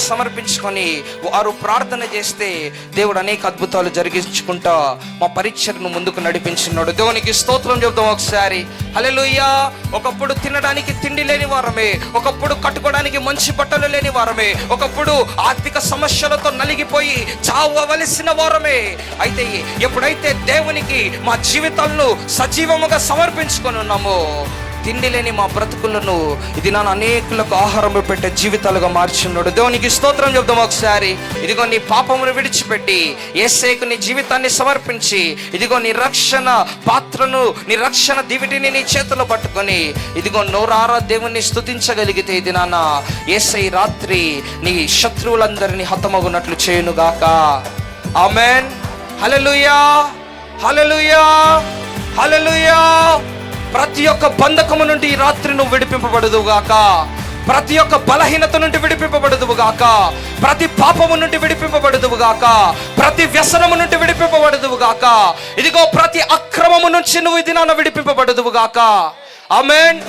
సమర్పించుకొని వారు ప్రార్థన చేస్తే దేవుడు అనేక అద్భుతాలు జరిగించుకుంటా మా పరీక్షను ముందుకు నడిపించున్నాడు. దేవునికి స్తోత్రం చెబుతాం ఒకసారి. హల్లెలూయా. ఒకప్పుడు తినడానికి తిండి లేని వారమే, ఒకప్పుడు కట్టుకోవడానికి మంచి బట్టలు లేని వారమే, ఒకప్పుడు ఆర్థిక సమస్యలతో నలిగిపోయి చావవలసిన వారమే. అయితే ఎప్పుడైతే దేవునికి మా జీవితాలను సజీవముగా సమర్పించుకొని ఉన్నామో, తిండి లేని మా బ్రతుకులను ఇది నా అనేకులకు ఆహారం పెట్టే జీవితాలుగా మార్చున్నాడు. దేవునికి స్తోత్రం చెప్దాం ఒకసారి. ఇదిగో నీ పాపమును విడిచిపెట్టి యేసేకు నీ జీవితాన్ని సమర్పించి, ఇదిగో నీ రక్షణ పాత్రను, నీ రక్షణ దివిటిని నీ చేతిలో పట్టుకొని, ఇదిగో నోరారా దేవుణ్ణి స్తుతించగలిగితే ఇది నాన్న యేసై రాత్రి నీ శత్రువులందరినీ హతమగునట్లు చేయునుగాక. ఆమేన్. హల్లెలూయా, హల్లెలూయా, హల్లెలూయా. ప్రతి ఒక్క బంధకము నుండి ఈ రాత్రి నువ్వు విడిపింపబడుదువుగాక. ప్రతి ఒక్క బలహీనత నుండి విడిపింపబడుదువుగాక. ప్రతి పాపము నుండి విడిపింపబడుదువుగాక. ప్రతి వ్యసనము నుండి విడిపింపబడుదువుగాక. ఇదిగో ప్రతి అక్రమము నుంచి నువ్వు ఇది నాన్న విడిపింపబడుదువుగాక. ఆమేన్.